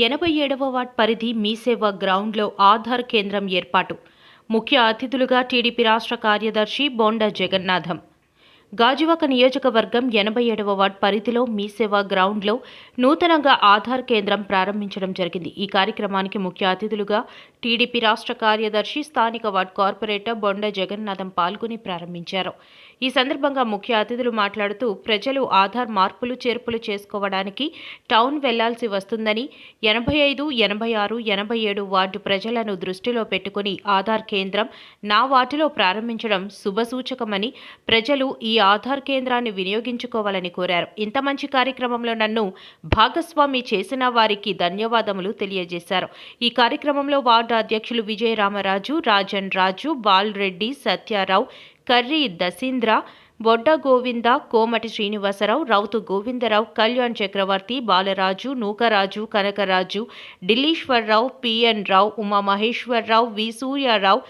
87వ ward పరిధి మీసేవ గ్రౌండ్లో ఆధార్ కేంద్రం ఏర్పాటు. ముఖ్య అతిథులుగా టీడీపీ రాష్ట్ర కార్యదర్శి బొండా జగన్నాథం. గాజువాక నియోజకవర్గం 87వ వార్డ్ పరిధిలో మీసేవ గ్రౌండ్లో నూతనంగా ఆధార్ కేంద్రం ప్రారంభించడం జరిగింది. ఈ కార్యక్రమానికి ముఖ్య అతిథులుగా టీడీపీ రాష్ట్ర కార్యదర్శి స్థానిక వార్డ్ కార్పొరేటర్ బొండా జగన్నాథం పాల్గొని ప్రారంభించారు. ఈ సందర్భంగా ముఖ్య అతిథులు మాట్లాడుతూ ప్రజలు ఆధార్ మార్పులు చేర్పులు చేసుకోవడానికి టౌన్ వెళ్లాల్సి వస్తుందని 85, 86, 87 వార్డు ప్రజలను దృష్టిలో పెట్టుకుని ఆధార్ కేంద్రం నా వార్డులో ప్రారంభించడం శుభసూచకమని ప్రజలు ఈ ఆధార్ కేంద్రాన్ని వినియోగించుకోవాలని కోరారు. ఇంత మంచి కార్యక్రమంలో నన్ను భాగస్వామి చేసిన వారికి ధన్యవాదములు తెలియజేశారు. ఈ కార్యక్రమంలో వార్డు అధ్యక్షులు విజయరామరాజు, రాజన్ రాజు, బాలరెడ్డి, సత్యారావు, కర్రీ దశీంద్ర, బొడ్డ గోవింద, కోమటి శ్రీనివాసరావు, రౌతు గోవిందరావు, కళ్యాణ్ చక్రవర్తి, బాలరాజు, నూకరాజు, కనకరాజు, ఢిల్లీశ్వరరావు, పిఎన్ రావు, ఉమామహేశ్వరరావు, వి సూర్యారావు,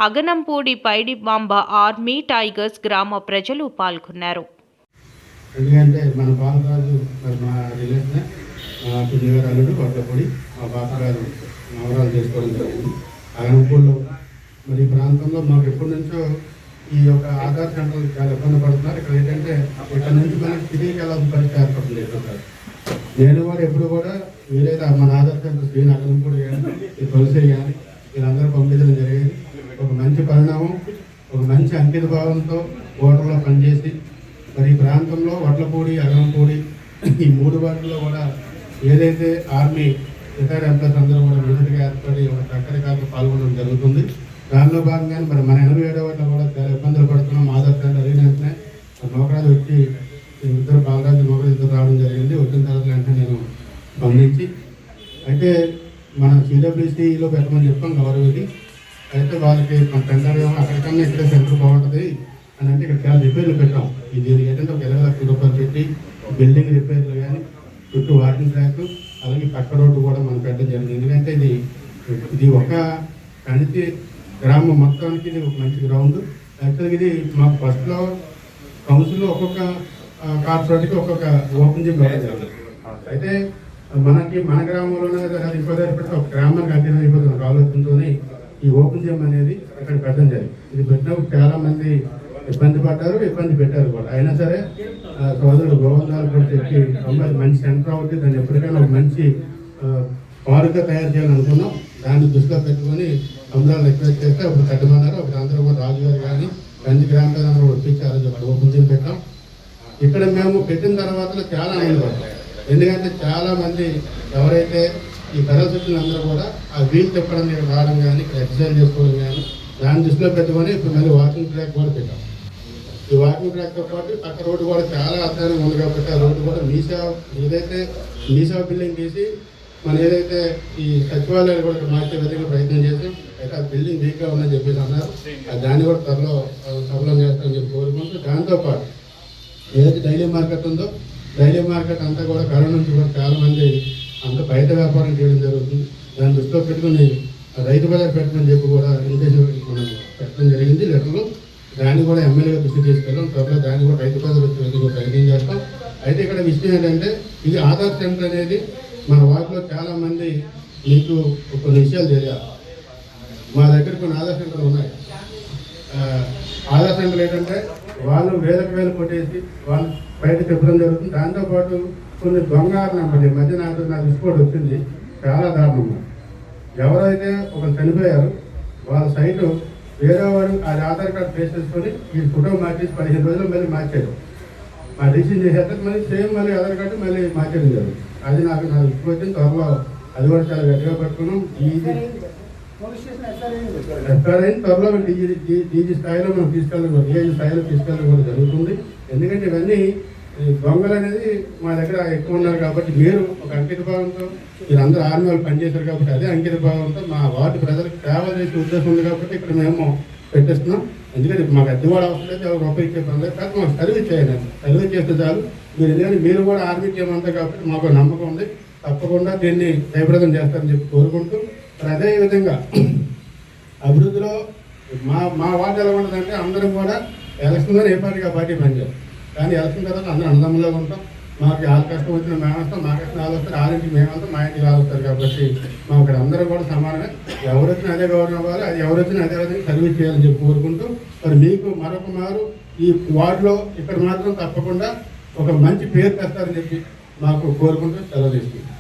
అగనంపూడి పైడిమాంబ ఆర్మీ టైగర్స్ గ్రామ ప్రజలు పాల్గొన్నారు. ఎందుకంటే మన బాలరాజు మా రిలేషన్ మా పుణ్యగారు కొట్టపొడి మా బాపగారు నవరాలు చేసుకోవడం జరిగింది. అగనంపూడిలో మరి ఈ ప్రాంతంలో మాకు ఎప్పటి నుంచో ఈ యొక్క ఆధార్ సెంటర్లు చాలా ఇబ్బంది పడుతున్నారు. ఇక్కడ ఏంటంటే ఇక్కడ నుంచి మనకి తిరిగి వెళ్ళాల్సిన పరిస్థితి ఏర్పడుతుంది. నేను కూడా ఎప్పుడు కూడా వీలైతే మన ఆధార్ సెంటర్ శ్రీని అగనంపూడి కానీ ఈ తులసి కానీ వీళ్ళందరూ పంపించడం జరిగింది. ఒక మంచి పరిణామం, ఒక మంచి అంకిత భావంతో ఓటర్లో పనిచేసి మరి ఈ ప్రాంతంలో వడ్లపూడి, అగనంపూడి ఈ 3 వార్డుల్లో కూడా ఏదైతే ఆర్మీ రిటైర్డ్ ఎంప్లాయీస్ అందరూ కూడా విధులుగా ఏర్పడి ఒక చక్కటి కార్యక్రమంలో పాల్గొనడం జరుగుతుంది. దానిలో భాగంగానే మరి మన 87 వార్డులో కూడా చాలా ఇబ్బందులు పడుతున్నాం. ఆధార్ సెంటర్ అయిన వెంటనే నౌకరాజు వచ్చి ఇద్దరు బాలరాజు నౌకరాజు ఇద్దరు రావడం జరిగింది. వచ్చిన తర్వాత వెంటనే నేను స్పందించి అయితే మన CWCలో పెట్టమని చెప్పాం గౌరవది. అయితే వాళ్ళకి మన టెండర్ అక్కడికన్నా ఇక్కడ సెంటర్ బాగుంటుంది అని అంటే ఇక్కడ చాలా రిపేర్లు పెట్టాం. ఇది ఏంటంటే ఒక 20 లక్షల రూపాయలు పెట్టి బిల్డింగ్ రిపేర్లు కానీ చుట్టూ వాకింగ్ ట్రాక్ అలాగే పక్క రోడ్డు కూడా మనం పెట్టడం జరిగింది. ఎందుకంటే ఇది ఒక కణితి గ్రామం మొత్తానికి ఇది ఒక మంచి గ్రౌండ్. యాక్చువల్గా ఇది మాకు ఫస్ట్లో కౌన్సిల్లో ఒక్కొక్క కార్పొరేట్కి ఒక్కొక్క ఓపెన్ జిమ్ పెట్టడం జరిగింది. అయితే మన గ్రామంలోనే ఇంకోటి పెడితే ఒక గ్రామానికి అధ్యయనం అయిపోతుంది ఒక ఆలోచనతోనే ఈ ఓపెన్ జిమ్ అనేది ఇక్కడ పెట్టడం జరిగింది. ఇది పెట్టినప్పుడు చాలా మంది ఇబ్బంది పెట్టారు కూడా. అయినా సరే సోదరుడు గోవిందాలు కూడా చెప్పి అమ్మాయి మంచి సెంటర్ అవుతుంది, దాన్ని ఎప్పటికైనా ఒక మంచి పార్క్గా తయారు చేయాలనుకున్నాం. దాన్ని దృష్టిలో పెట్టుకొని అమరాలు రిక్వెస్ట్ చేస్తే ఒకటి కట్టమన్నారు. ఒకటి అందరూ కూడా రాజుగారు కానీ గంజి గ్రామాలు అందరూ ఒప్పించారు చెప్పి ఓపెన్ జిమ్ పెట్టాం. ఇక్కడ మేము పెట్టిన తర్వాత చాలా ఆనందపడతాం. ఎందుకంటే చాలా మంది ఎవరైతే ఈ కళాశక్తులు అందరూ కూడా ఆ వీల్ తిప్పడం రావడం కానీ ఇక్కడ ఎక్సర్సైజ్ చేసుకోవడం కానీ దాన్ని దృష్టిలో పెట్టుకొని ఇప్పుడు మళ్ళీ వాకింగ్ ట్రాక్ కూడా పెట్టాం. ఈ వాకింగ్ ట్రాక్తో పాటు పక్క రోడ్డు కూడా చాలా అధ్వానంగా ఉంది కాబట్టి ఆ రోడ్డు కూడా మీసేవ బిల్డింగ్ తీసి మనం ఏదైతే ఈ సచివాలయాలు కూడా మార్చే విధంగా ప్రయత్నం చేసాం. అయితే ఆ బిల్డింగ్ వీక్గా ఉందని చెప్పేసి అన్నారు. దాన్ని కూడా త్వరలో సఫలం చేస్తామని చెప్పి కోరుకుంటూ దాంతోపాటు ఏదైతే డైలీ మార్కెట్ ఉందో డైలీ మార్కెట్ అంతా కూడా కరోనా నుంచి కూడా చాలామంది అంత బయట వ్యాపారం చేయడం జరుగుతుంది. దాన్ని దృష్టిలో పెట్టుకుని రైతు బజార్ పెట్టమని చెప్పి కూడా ఇంటెన్షన్ మనం పెట్టడం జరిగింది లెటర్లు. దాన్ని కూడా ఎమ్మెల్యేగా దృష్టి తీసుకెళ్ళాం. త్వరలో దాన్ని కూడా రైతు బజార్ వచ్చే విధంగా ప్రయత్నం చేస్తాం. అయితే ఇక్కడ విషయం ఏంటంటే ఇది ఆధార్ సెంటర్ అనేది మన వార్డులో చాలామంది మీకు కొన్ని విషయాలు తెలియాలి. మా దగ్గర కొన్ని ఆధార్ సెంటర్లు ఉన్నాయి. ఆధార్ సెంటర్లు ఏంటంటే వాళ్ళు వేలకు కొట్టేసి వాళ్ళు బయట చెప్పడం జరుగుతుంది. దాంతోపాటు కొన్ని దొంగ నెంబర్ ఈ మధ్య నాకు రిపోర్ట్ వచ్చింది చాలా దారుణంగా. ఎవరైతే ఒకరు చనిపోయారు వాళ్ళ సైటు వేరే వాడు అది ఆధార్ కార్డు ఫేస్ చేసుకొని ఈ ఫోటో మార్చేసి 15 రోజులు మళ్ళీ మార్చారు. మా రిసీవ్ చేసేస్తారు మళ్ళీ సేమ్ మళ్ళీ ఆధార్ కార్డు మళ్ళీ మార్చడం జరుగుతుంది. అది నాకు రిపోర్ట్ వచ్చింది. త్వరలో అది కూడా చాలా గట్టిగా పట్టుకున్నాం. ఎఫ్ఐఆర్ అయిన త్వరలో డీజీ స్థాయిలో మనం తీసుకెళ్ళడం డిఐజీ స్థాయిలో తీసుకెళ్ళడం కూడా జరుగుతుంది. ఎందుకంటే ఇవన్నీ దొంగలు అనేది మా దగ్గర ఎక్కువ ఉన్నారు కాబట్టి మీరు ఒక అంకిత భావంతో మీరందరూ ఆర్మీ వాళ్ళు పనిచేశారు కాబట్టి అదే అంకిత భావంతో మా వార్డు ప్రజలకు సేవ చేసే ఉద్దేశం ఉంది కాబట్టి ఇక్కడ మేము పెట్టేస్తున్నాం. ఎందుకంటే మాకు అద్దె కూడా అవసరం లేదు, ఎవరు రూపాయి ఇచ్చే పని లేదు. కానీ మాకు సర్వీస్ చేయాలి. సర్వీస్ చేస్తే చాలు. మీరు ఎందుకంటే మీరు కూడా ఆర్మీ చేయమంటారు కాబట్టి మాకు నమ్మకం ఉంది. తప్పకుండా దీన్ని జయప్రదం చేస్తారని చెప్పి కోరుకుంటూ అదేవిధంగా అభివృద్ధిలో మా వార్డు ఎలా ఉంటుందంటే అందరం కూడా ఎలక్షన్లో ఏ పార్టీగా పార్టీ పనిచేయాలి. కానీ ఎలక్షన్ తర్వాత అందరూ అన్నదమ్ములుగా ఉంటాం. మాకు వాళ్ళ కష్టం వచ్చిన మేము వస్తాం, మా కష్టం వాళ్ళు వస్తారు, వాళ్ళ ఇంటికి మేము వస్తాం, మా ఇంటికి వాళ్ళు వస్తారు. కాబట్టి మా ఇక్కడ అందరూ కూడా సమానంగా ఎవరు వచ్చినా అదే గౌరవం ఇవ్వాలి, అది ఎవరు వచ్చినా అదే విధంగా సర్వీస్ చేయాలని చెప్పి కోరుకుంటూ మరి మీకు మరొక మారు ఈ వార్డులో ఇక్కడ మాత్రం తప్పకుండా ఒక మంచి పేరు తెస్తారని చెప్పి మాకు కోరుకుంటూ సెలవు తీసుకుంటాం.